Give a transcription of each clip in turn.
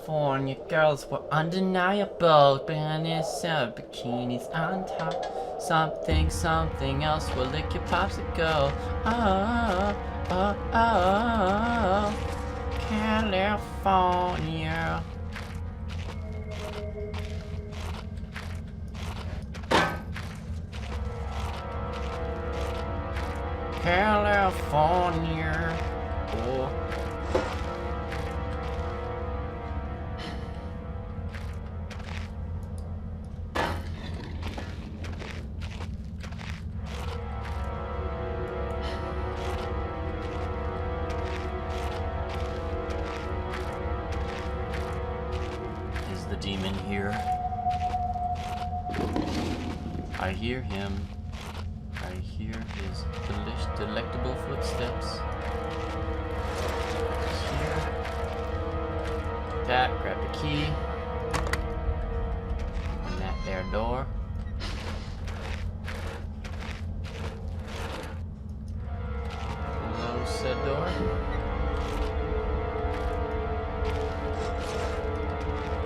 California girls were undeniable. Bananas and bikinis on top. Something else will lick your popsicle. Oh, oh, oh, California. California. Oh. Is the demon here? I hear him. I hear his delectable footsteps. Here. That, grab the key. Open that there door. Close said door.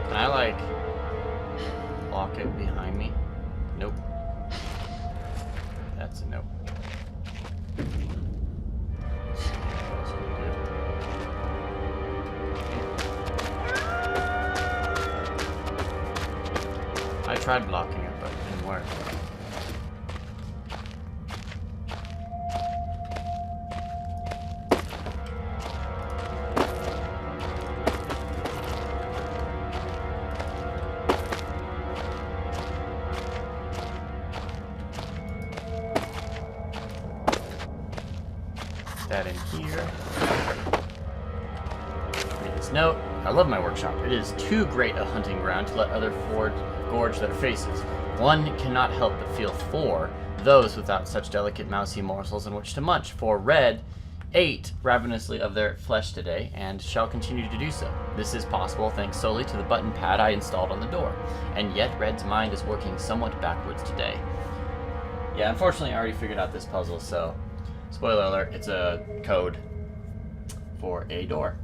Can I, like, lock it behind me? Nope. That's a nope. Let's see what else we do. I tried blocking it, but it didn't work. That in here. Read this note. I love my workshop. It is too great a hunting ground to let other gorge their faces. One cannot help but feel for those without such delicate mousy morsels in which to munch. For Red ate ravenously of their flesh today, and shall continue to do so. This is possible thanks solely to the button pad I installed on the door. And yet Red's mind is working somewhat backwards today. Yeah, unfortunately I already figured out this puzzle, so spoiler alert, it's a code for a door.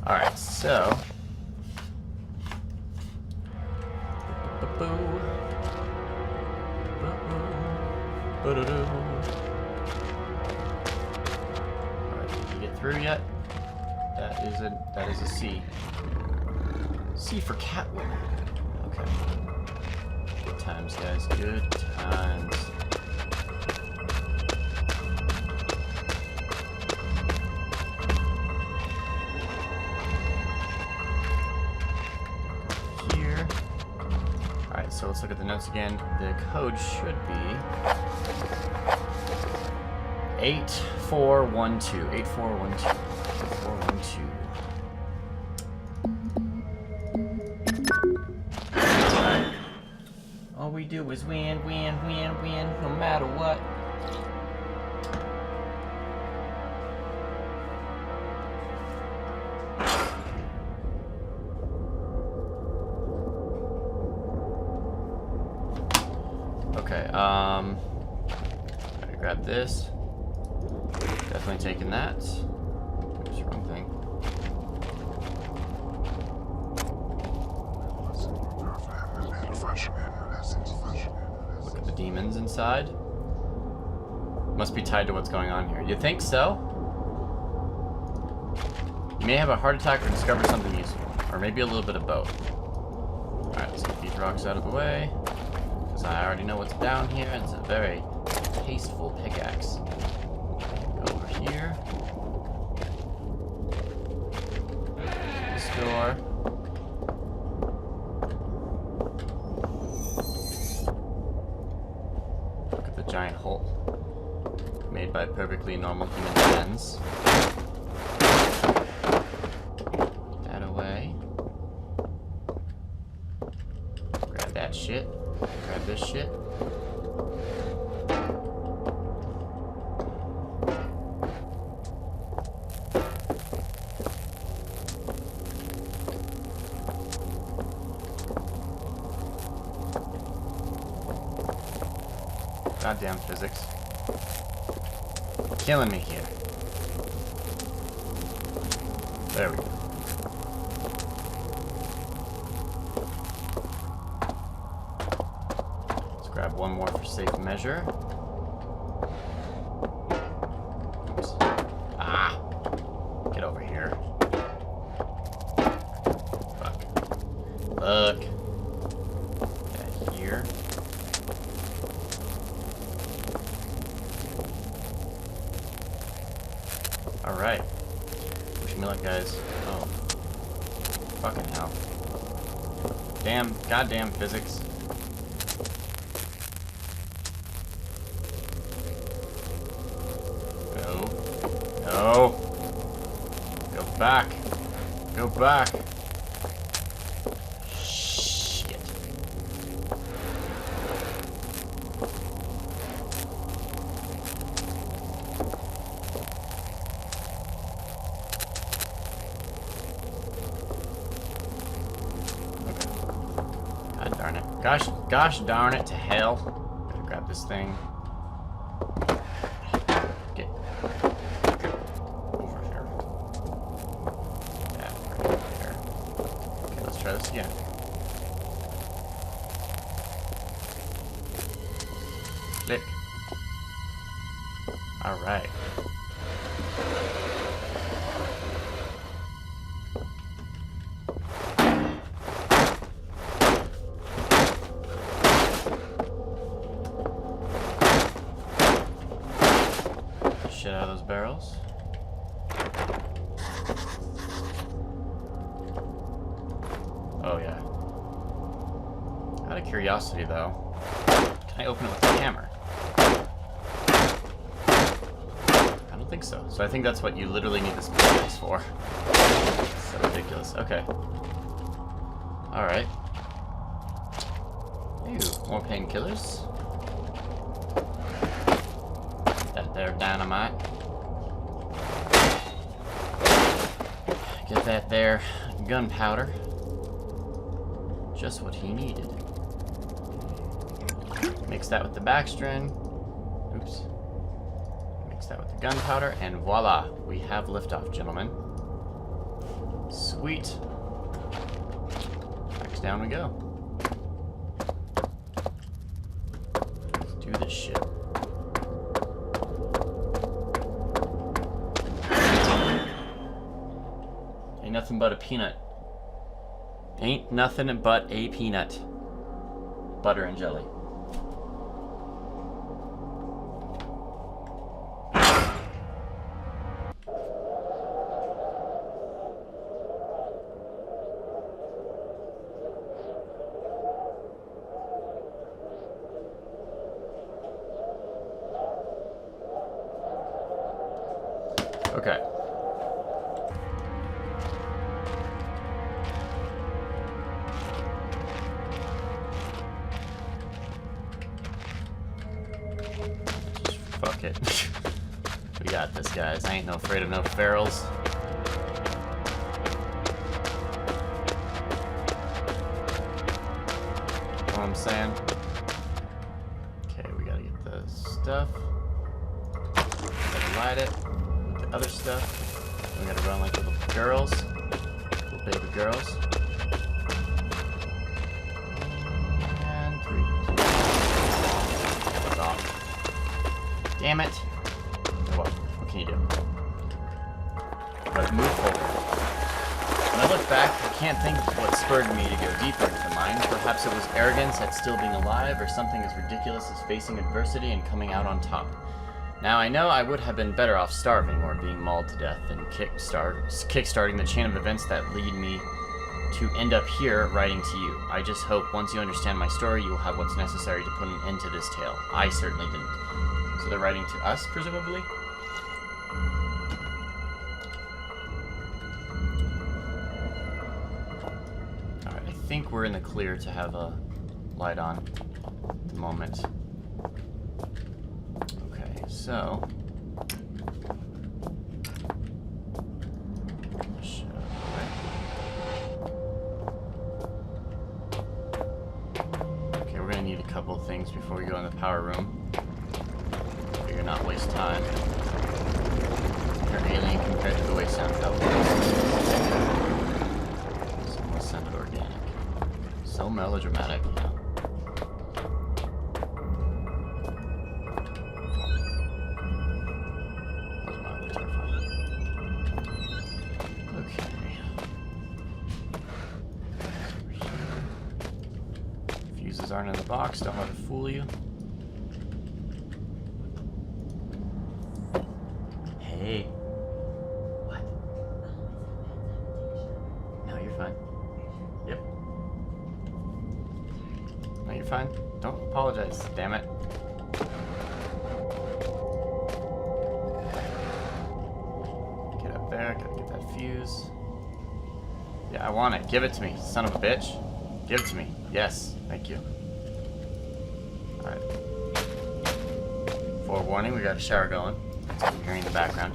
Alright, so through yet? That is a C. C for Catwoman. Okay. Good times, guys. Good times. Here. Alright, so let's look at the notes again. The code should be 8412. 8412. 8412. Alright. All we do is win, no matter what. Okay, gotta grab this. Definitely taking that. Oops, wrong thing. Look at the demons inside. Must be tied to what's going on here. You think so? You may have a heart attack or discover something useful. Or maybe a little bit of both. Alright, let's get these rocks out of the way. Because I already know what's down here, and it's a very tasteful pickaxe. Over here. This door. Look at the giant hole. Made by perfectly normal human hands. That away. Grab that shit. Grab this shit. Goddamn physics. Killing me here. There we go. Let's grab one more for safe measure. Oops. Ah! Get over here. Fuck. Look. That here. Alright. Wish me luck, guys. Oh. Fucking hell. Damn, goddamn physics. No. No. Go back. Go back. Shit. God darn it. Gosh darn it to hell. Gotta grab this thing. Get over here. Yeah, right there. Okay, let's try this again. Click. Alright. Shit out of those barrels. Oh yeah. Out of curiosity though, can I open it with the hammer? I don't think so. So I think that's what you literally need this pickaxe for. So ridiculous. Okay. Alright. Ew, more painkillers. That there dynamite. Get that there gunpowder. Just what he needed. Mix that with the backstring. Oops. Mix that with the gunpowder, and voila, we have liftoff, gentlemen. Sweet. Next down we go. Let's do this shit. Ain't nothing but a peanut. Ain't nothing but a peanut. Butter and jelly. Okay. Fuck it. We got this, guys. I ain't no afraid of no ferals. Know what I'm saying? Okay, we gotta get the stuff. Gotta light it. The other stuff. We gotta run like little girls. Little baby girls. And 3, 2, 1. That was off. Damn it. Oh well, what can you do? But move forward. When I look back, I can't think of what spurred me to go deeper into the mine. Perhaps it was arrogance at still being alive, or something as ridiculous as facing adversity and coming out on top. Now, I know I would have been better off starving or being mauled to death than kickstarting the chain of events that lead me to end up here writing to you. I just hope once you understand my story, you will have what's necessary to put an end to this tale. I certainly didn't. So they're writing to us, presumably? Alright, I think we're in the clear to have a light on at the moment. Okay, so... Okay, we're gonna need a couple of things before we go in the power room. figure not waste time. They're alien compared to the way sound travels. So must sounded organic. So melodramatic, yeah. That was mildly terrifying. Okay. Fuses aren't in the box, don't let it fool you. Hey. What? No, you're fine. Yep. No, you're fine. Don't apologize, damn it. Get up there, gotta get that fuse. Yeah, I want it. Give it to me, son of a bitch. Give it to me. Yes, thank you. Alright. Forewarning, we got a shower going. I'm hearing in the background.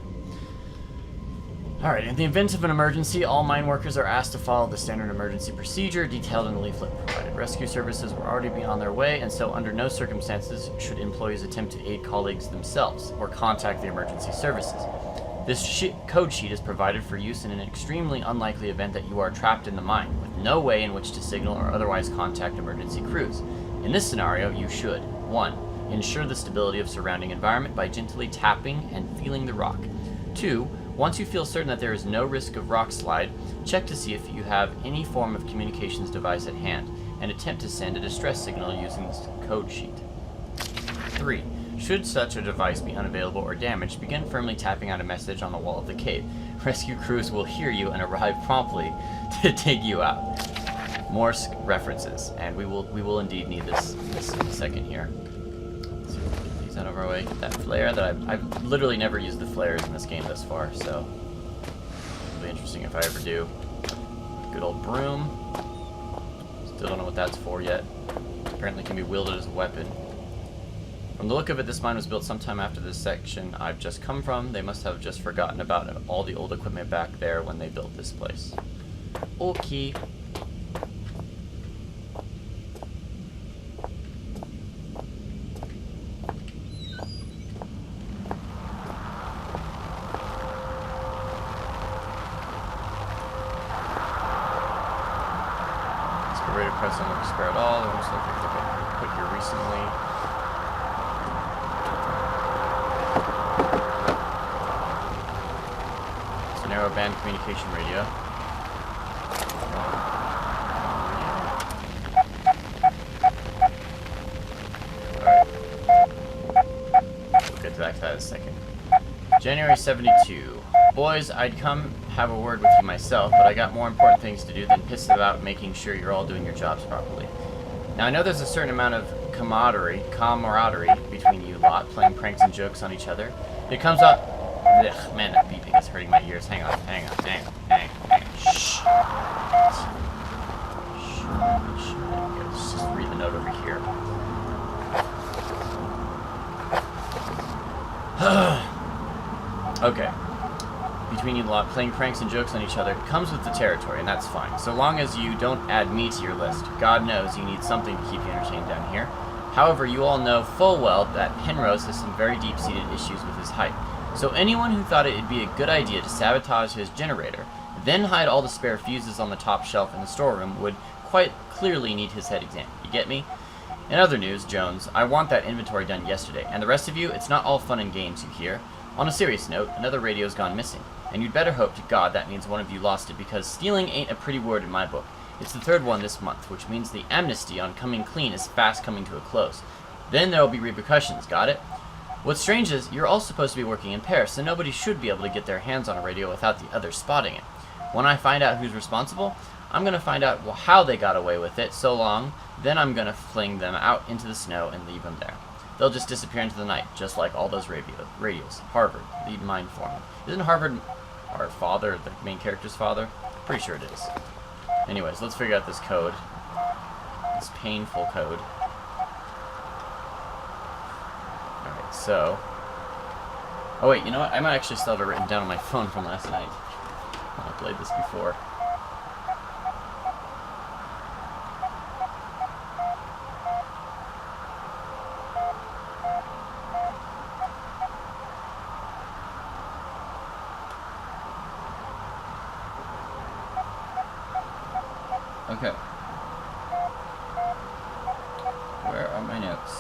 Alright, in the event of an emergency, all mine workers are asked to follow the standard emergency procedure detailed in the leaflet provided. Rescue services will already be on their way, and so under no circumstances should employees attempt to aid colleagues themselves or contact the emergency services. This code sheet is provided for use in an extremely unlikely event that you are trapped in the mine, with no way in which to signal or otherwise contact emergency crews. In this scenario, you should 1. Ensure the stability of surrounding environment by gently tapping and feeling the rock. 2. Once you feel certain that there is no risk of rock slide, check to see if you have any form of communications device at hand, and attempt to send a distress signal using this code sheet. 3. Should such a device be unavailable or damaged, begin firmly tapping out a message on the wall of the cave. Rescue crews will hear you and arrive promptly to dig you out. Morse references, and we will indeed need this in a second here. Let's see if we can get these out of our way. Get that flare that I've literally never used the flares in this game thus far, so it'll be interesting if I ever do. Good old broom. Still don't know what that's for yet. Apparently can be wielded as a weapon. From the look of it, this mine was built sometime after this section I've just come from. They must have just forgotten about all the old equipment back there when they built this place. Okay. Let's get ready to press on the spare at all. It looks like they've been put here recently. Narrowband communication radio. Alright. We'll get back to that in a second. January 72. Boys, I'd come have a word with you myself, but I got more important things to do than piss about making sure you're all doing your jobs properly. Now, I know there's a certain amount of camaraderie between you lot, playing pranks and jokes on each other. It comes out... Ugh, man, that beeping is hurting my ears. Hang on. Shh. Let's just read the note over here. Okay. Between you lot, playing pranks and jokes on each other comes with the territory, and that's fine. So long as you don't add me to your list. God knows you need something to keep you entertained down here. However, you all know full well that Penrose has some very deep-seated issues with his height. So anyone who thought it'd be a good idea to sabotage his generator, then hide all the spare fuses on the top shelf in the storeroom would quite clearly need his head examined. You get me? In other news, Jones, I want that inventory done yesterday, and the rest of you, it's not all fun and games, you hear? On a serious note, another radio's gone missing, and you'd better hope to God that means one of you lost it, because stealing ain't a pretty word in my book. It's the third one this month, which means the amnesty on coming clean is fast coming to a close. Then there'll be repercussions, got it? What's strange is, you're all supposed to be working in Paris, so nobody should be able to get their hands on a radio without the others spotting it. When I find out who's responsible, I'm going to find out how they got away with it so long, then I'm going to fling them out into the snow and leave them there. They'll just disappear into the night, just like all those radios. Harvard, lead mind foreman. Isn't Harvard our father, the main character's father? Pretty sure it is. Anyways, let's figure out this code. This painful code. Alright, so... Oh wait, you know what? I might actually still have it written down on my phone from last night. I played this before. Okay. Where are my notes?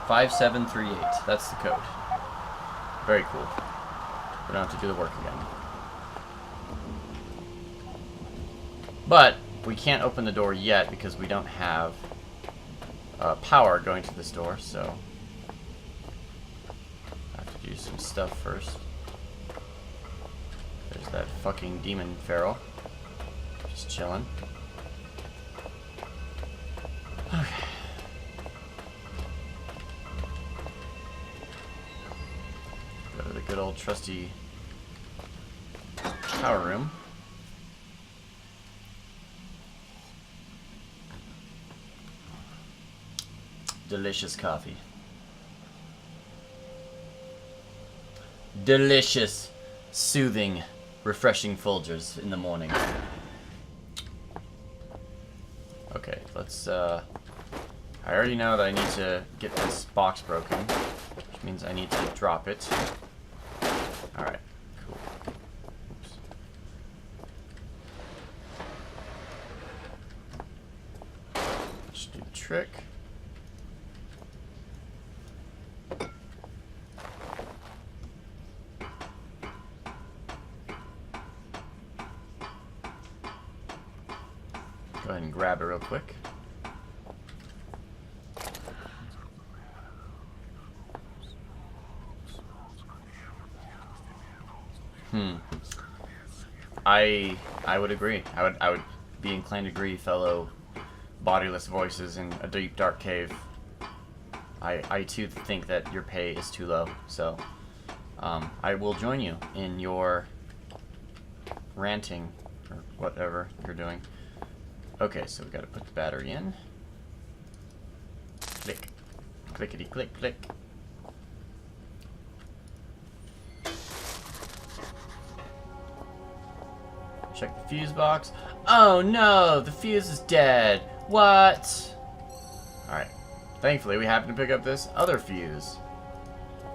5738. That's the code. Very cool. We don't have to do the work again. But we can't open the door yet because we don't have power going to this door, so I have to do some stuff first. There's that fucking demon feral. Just chilling. Okay. Go to the good old trusty power room. Delicious coffee. Delicious, soothing, refreshing Folgers in the morning. Okay, let's, I already know that I need to get this box broken, which means I need to drop it. Alright, cool. Oops. Just do the trick. Go ahead and grab it real quick. I would agree. I would be inclined to agree, fellow bodiless voices in a deep dark cave. I too think that your pay is too low, so I will join you in your ranting or whatever you're doing. Okay, so we gotta put the battery in. Click. Clickety click click. Check the fuse box. Oh no, the fuse is dead. What? Alright. Thankfully, we happen to pick up this other fuse.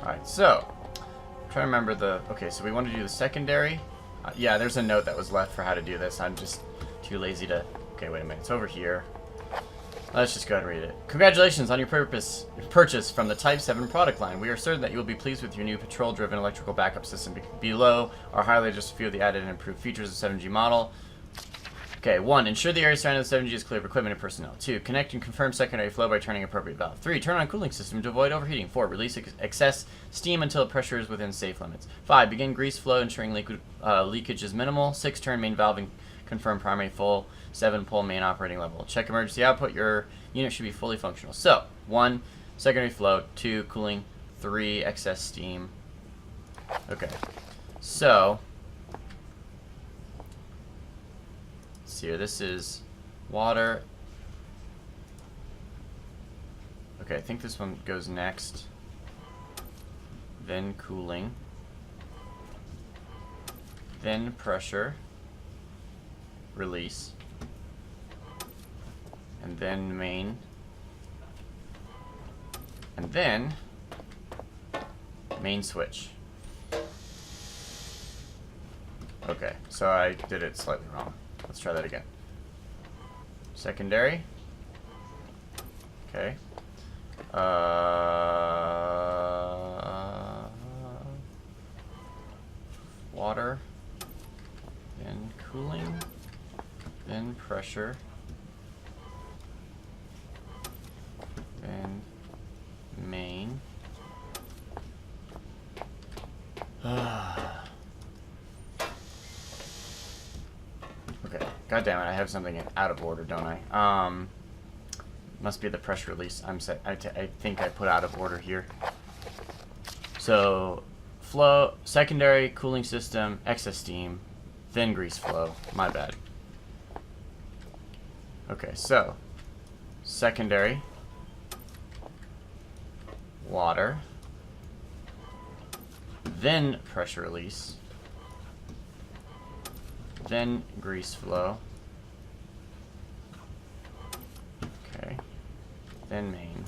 Alright, so. I'm trying to remember the. Okay, so we want to do the secondary. Yeah, there's a note that was left for how to do this. I'm just too lazy to. Okay, wait a minute. It's over here. Let's just go ahead and read it. Congratulations on your purchase from the Type 7 product line. We are certain that you will be pleased with your new patrol-driven electrical backup system. Below are highlighted just a few of the added and improved features of 7G model. Okay, 1. Ensure the area surrounding the 7G is clear of equipment and personnel. 2. Connect and confirm secondary flow by turning appropriate valve. 3. Turn on cooling system to avoid overheating. 4. Release excess steam until pressure is within safe limits. 5. Begin grease flow, ensuring leakage is minimal. 6. Turn main valve and confirm primary full. 7. Pull main operating level. Check emergency output. Your unit should be fully functional. So, 1. Secondary flow. 2. Cooling. 3. Excess steam. Okay. So, let's see here. This is water. Okay, I think this one goes next. Then cooling. Then pressure. Release. And then main. And then main switch. Okay, so I did it slightly wrong. Let's try that again. Secondary. Okay. Water. Then cooling. Then pressure. Then main. Okay. God damn it! I have something out of order, don't I? Must be the pressure release. I think I put out of order here. So, flow, secondary cooling system, excess steam, then grease flow. My bad. Okay, so secondary. Water, then pressure release, then grease flow, okay, then main.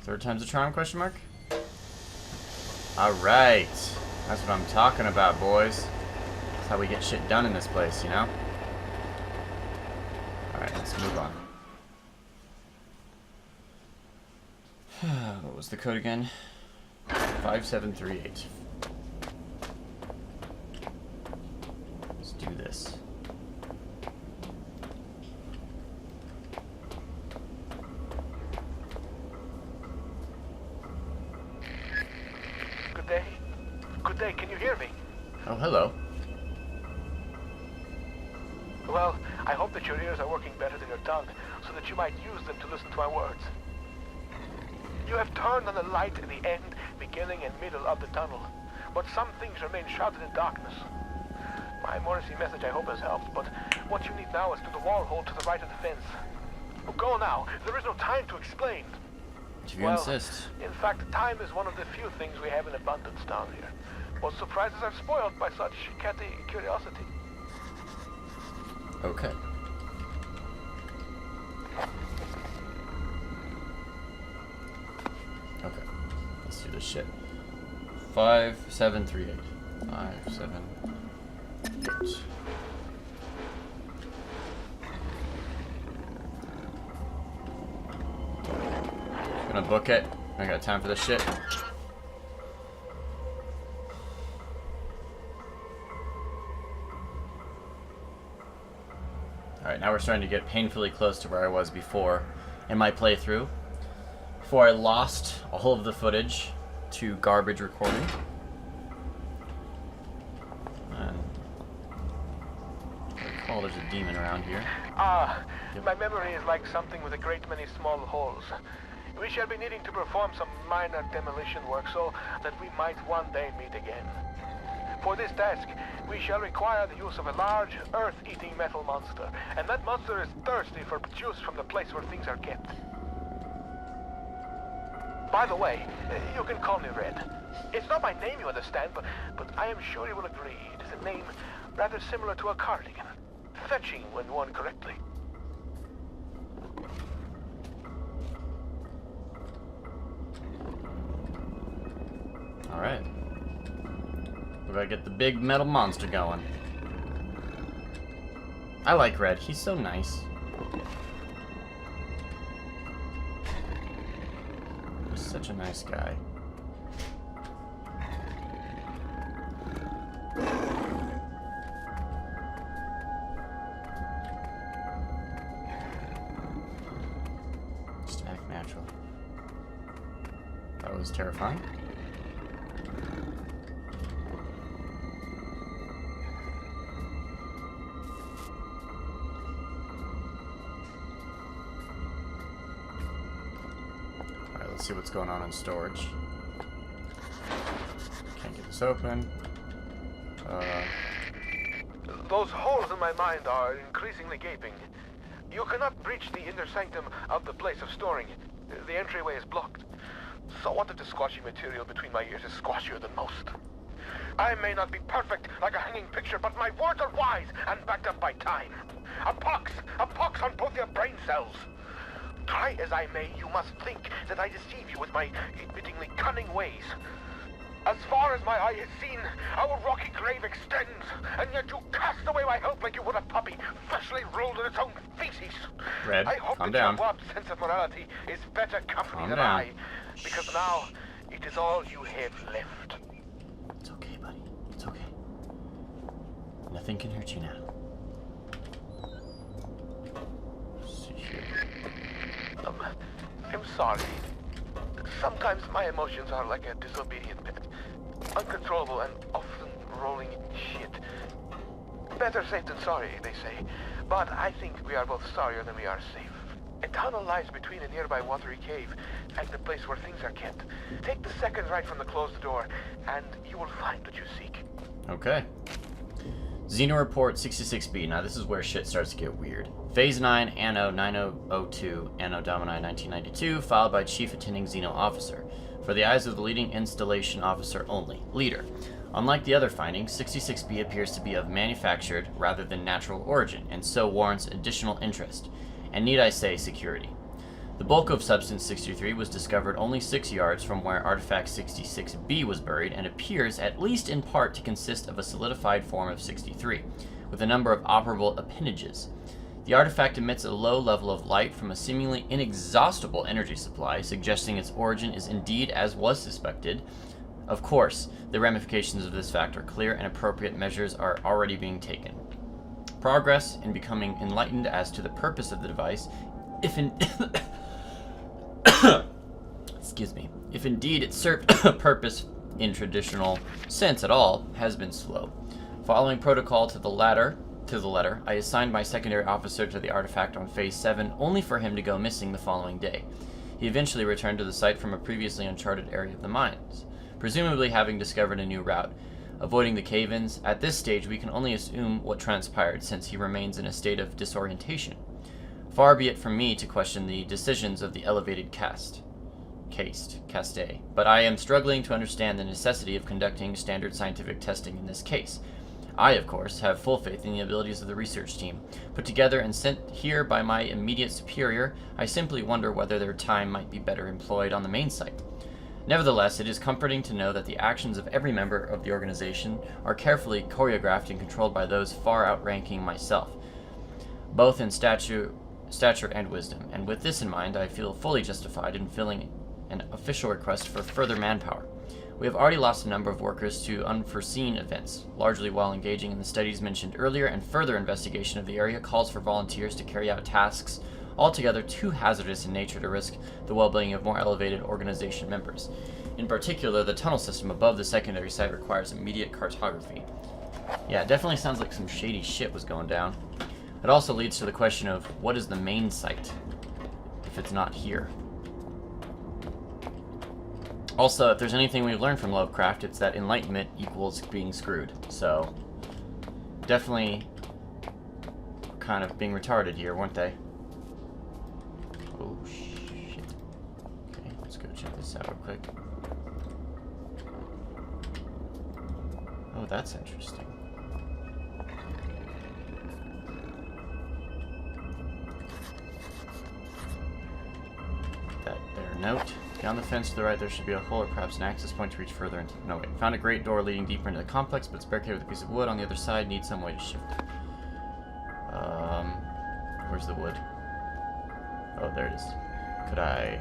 Third time's a charm, question mark? Alright. That's what I'm talking about, boys. That's how we get shit done in this place, you know? Alright, let's move on. What was the code again? 5738. Let's do this. Good day. Good day, can you hear me? Oh, hello. Well, I hope that your ears are working better than your tongue, so that you might use them to listen to my words. You have turned on the light in the end, beginning and middle of the tunnel, but some things remain shrouded in darkness. My Morrissey message I hope has helped, but what you need now is to the wall hole to the right of the fence. Go now, there is no time to explain. If you insist. In fact, time is one of the few things we have in abundance down here. Most surprises are spoiled by such catty curiosity. Okay. Okay. Let's do this shit. 5738. 578. Gonna book it. I got time for this shit. Alright, now we're starting to get painfully close to where I was before in my playthrough. Before I lost all of the footage to garbage recording. And I recall there's a demon around here. My memory is like something with a great many small holes. We shall be needing to perform some minor demolition work so that we might one day meet again. For this task, we shall require the use of a large, earth-eating metal monster, and that monster is thirsty for juice from the place where things are kept. By the way, you can call me Red. It's not my name, you understand, but I am sure you will agree it is a name rather similar to a cardigan. Fetching when worn correctly. Alright. We gotta get the big metal monster going. I like Red. He's so nice. He's such a nice guy. Just act natural. That was terrifying. Let's see what's going on in storage. Can't get this open. Those holes in my mind are increasingly gaping. You cannot breach the inner sanctum of the place of storing. The entryway is blocked. So what if the squashy material between my ears is squashier than most? I may not be perfect like a hanging picture, but my words are wise and backed up by time. A pox on both your brain cells. Try as I may, you must think that I deceive you with my admittingly cunning ways. As far as my eye has seen, our rocky grave extends, and yet you cast away my hope like you would a puppy freshly rolled in its own feces. Red, I hope calm that down. your warped sense of morality is better company Calm than down. I, because now it is all you have left. It's okay, buddy. It's okay. Nothing can hurt you now. Let's see here. I'm sorry. Sometimes my emotions are like a disobedient pet. Uncontrollable and often rolling shit. Better safe than sorry, they say. But I think we are both sorrier than we are safe. A tunnel lies between a nearby watery cave and the place where things are kept. Take the second right from the closed door, and you will find what you seek. Okay. Xeno Report 66B. Now this is where shit starts to get weird. Phase 9, Anno 9002, Anno Domini 1992, filed by Chief Attending Xeno Officer. For the eyes of the leading installation officer only. Leader. Unlike the other findings, 66B appears to be of manufactured rather than natural origin, and so warrants additional interest. And need I say, security. The bulk of Substance 63 was discovered only 6 yards from where Artifact 66B was buried and appears, at least in part, to consist of a solidified form of 63, with a number of operable appendages. The artifact emits a low level of light from a seemingly inexhaustible energy supply, suggesting its origin is indeed as was suspected. Of course, the ramifications of this fact are clear and appropriate measures are already being taken. Progress in becoming enlightened as to the purpose of the device, if indeed it served a purpose in traditional sense at all, has been slow. Following protocol to the letter, I assigned my secondary officer to the artifact on Phase 7, only for him to go missing the following day. He eventually returned to the site from a previously uncharted area of the mines, presumably having discovered a new route. Avoiding the cave-ins, at this stage we can only assume what transpired, since he remains in a state of disorientation. Far be it from me to question the decisions of the elevated caste, but I am struggling to understand the necessity of conducting standard scientific testing in this case. I, of course, have full faith in the abilities of the research team. Put together and sent here by my immediate superior, I simply wonder whether their time might be better employed on the main site. Nevertheless, it is comforting to know that the actions of every member of the organization are carefully choreographed and controlled by those far outranking myself, both in stature and wisdom, and with this in mind, I feel fully justified in filling an official request for further manpower. We have already lost a number of workers to unforeseen events, largely while engaging in the studies mentioned earlier, and further investigation of the area calls for volunteers to carry out tasks altogether too hazardous in nature to risk the well-being of more elevated organization members. In particular, the tunnel system above the secondary site requires immediate cartography. Yeah, it definitely sounds like some shady shit was going down. It also leads to the question of, what is the main site, if it's not here? Also, if there's anything we've learned from Lovecraft, it's that enlightenment equals being screwed. So, definitely kind of being retarded here, weren't they? Oh, shit. Okay, let's go check this out real quick. Oh, that's interesting. That there note. Down the fence to the right, there should be a hole or perhaps an access point to reach further into... No, wait. Found a great door leading deeper into the complex, but it's barricaded with a piece of wood on the other side. Needs some way to shift it. Where's the wood? Oh, there it is. Could I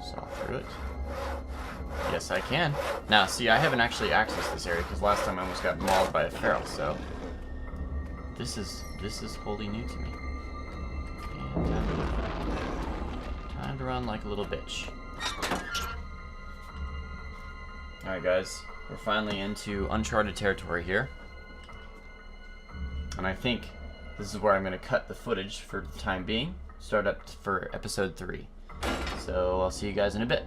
saw through it? Yes, I can. Now, see, I haven't actually accessed this area because last time I almost got mauled by a feral, so... This is wholly new to me. And time to run like a little bitch. Alright guys, we're finally into uncharted territory here. And I think this is where I'm going to cut the footage for the time being. Start up for episode 3. So I'll see you guys in a bit.